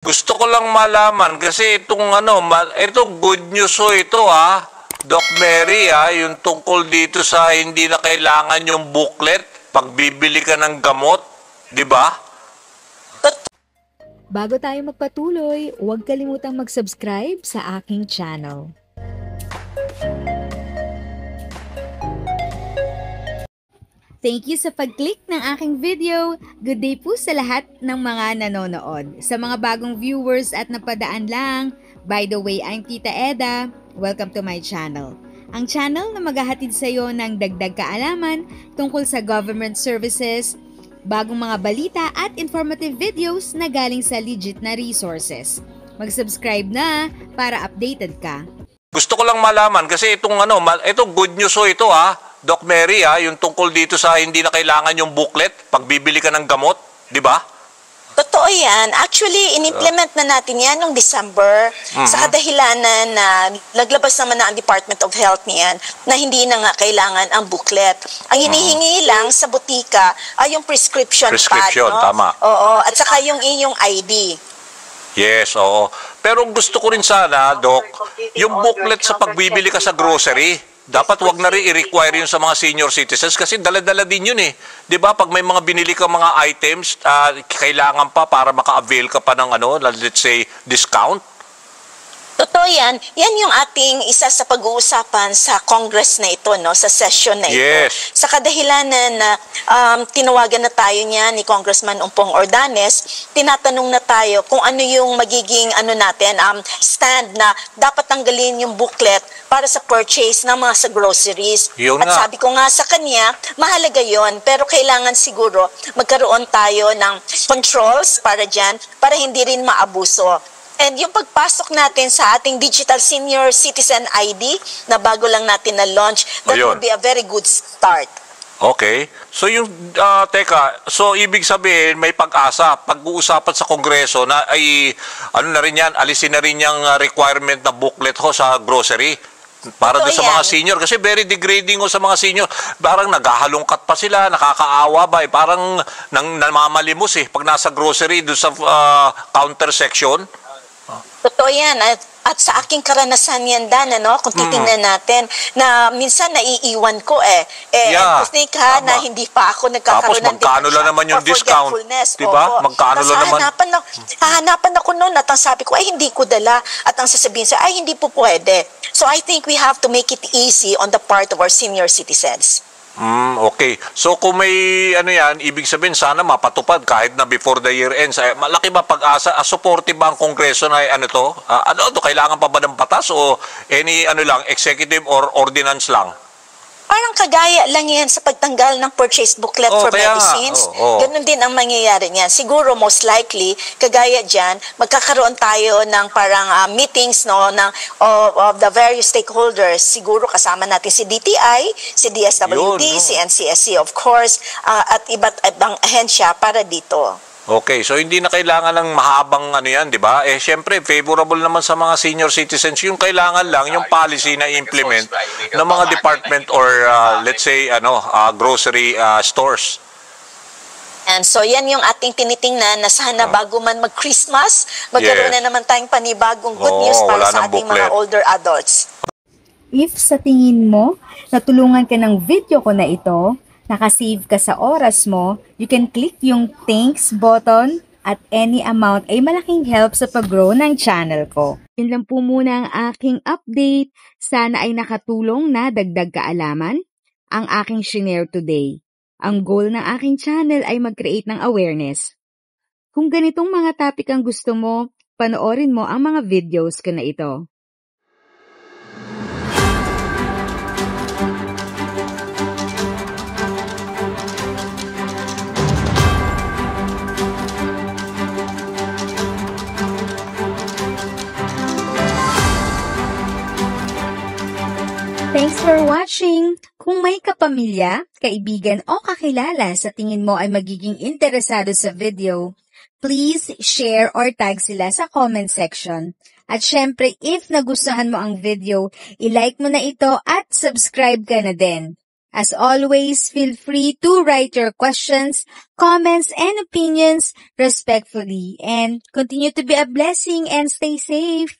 Gusto ko lang malaman kasi ito good news ito Doc Mary yung tungkol dito sa hindi na kailangan yung booklet pag bibili ka ng gamot, di ba? Bago tayo magpatuloy, huwag kalimutang mag-subscribe sa aking channel. Thank you sa pag-click ng aking video. Good day po sa lahat ng mga nanonood. Sa mga bagong viewers at napadaan lang, by the way, I'm Tita Eda. Welcome to my channel. Ang channel na maghahatid sa iyo ng dagdag kaalaman tungkol sa government services, bagong mga balita at informative videos na galing sa legit na resources. Mag-subscribe na para updated ka. Gusto ko lang malaman kasi ito good news ito Doc Mary yung tungkol dito sa hindi na kailangan yung booklet pag bibili ka ng gamot, di ba? Totoo yan. Actually, in-implement na natin yan noong December sa kadahilanan na naglabas naman na ang Department of Health niyan na hindi na nga kailangan ang booklet. Ang hinihingi lang sa butika ay yung prescription pad. No? Tama. Oo, at saka yung iyong ID. Yes, oo. Pero gusto ko rin sana, Doc, yung booklet sa pagbibili ka sa grocery, dapat wag na rin i-require yun sa mga senior citizens kasi dala-dala din yun eh. 'Di ba? Pag may mga binili ka mga items, kailangan pa para maka-avail ka pa ng let's say discount. Totoo yan. Yan yung ating isa sa pag-uusapan sa Congress na ito, no? Sa session na ito. Yes. Sa kadahilanan na tinawagan na tayo niya ni Congressman Umpong Ordanes, tinatanong na tayo kung ano yung magiging stand na dapat tanggalin yung booklet para sa purchase ng mga sa groceries. Yun At nga. sabi ko nga sa kanya, mahalaga yon, pero kailangan siguro magkaroon tayo ng controls para dyan, para hindi rin maabuso. And yung pagpasok natin sa ating Digital Senior Citizen ID na bago lang natin na-launch, that would be a very good start. Okay. So ibig sabihin may pag-asa. Pag-uusapan sa Kongreso na ay, na rin yan, alisin na rin yung requirement na booklet sa grocery. Para doon sa mga senior. Kasi very degrading sa mga senior. Parang naghahalongkat pa sila, nakakaawa ba. Parang namamalimos pag nasa grocery doon sa counter section. Totoo yan. At sa aking karanasan yan, Dan, kung titingnan natin, na minsan naiiwan ko na hindi pa ako nagkakaroon ng magkano lang naman yung discount? Diba? Magkano lang naman? Hahanapan ako noon at ang sabi ko, ay hindi ko dala. At ang sasabihin sa, ay hindi po pwede. So I think we have to make it easy on the part of our senior citizens. Okay. So kung may ibig sabihin sana mapatupad kahit na before the year ends. Malaki ba pag-asa? Supportive ba ang Kongreso na kailangan pa ba ng batas o any executive or ordinance lang? Parang kagaya lang yan sa pagtanggal ng purchase booklet for medicines. Ganun din ang mangyayari niyan. Siguro most likely, kagaya dyan, magkakaroon tayo ng parang meetings of the various stakeholders. Siguro kasama natin si DTI, si DSWD, si NCSC of course, at iba't ibang ahensya para dito. Okay, so hindi na kailangan ng mahabang yan, di ba? Siyempre, favorable naman sa mga senior citizens. Yung kailangan lang, yung policy na implement ng mga department or let's say, grocery stores. And so, yan yung ating tinitingnan na sana bago man mag-Christmas, magkaroon na naman tayong panibagong good news para sa ating mga older adults. If sa tingin mo, natulungan ka ng video ko na ito, nakasave ka sa oras mo, you can click yung thanks button at any amount ay malaking help sa pag-grow ng channel ko. Yun lang po muna ang aking update. Sana ay nakatulong na dagdag kaalaman ang aking shinare today. Ang goal ng aking channel ay mag-create ng awareness. Kung ganitong mga topic ang gusto mo, panoorin mo ang mga videos ko na ito. Thanks for watching! Kung may kapamilya, kaibigan o kakilala sa tingin mo ay magiging interesado sa video, please share or tag sila sa comment section. At syempre, if nagustuhan mo ang video, i-like mo na ito at subscribe ka na din. As always, feel free to write your questions, comments, and opinions respectfully. And continue to be a blessing and stay safe.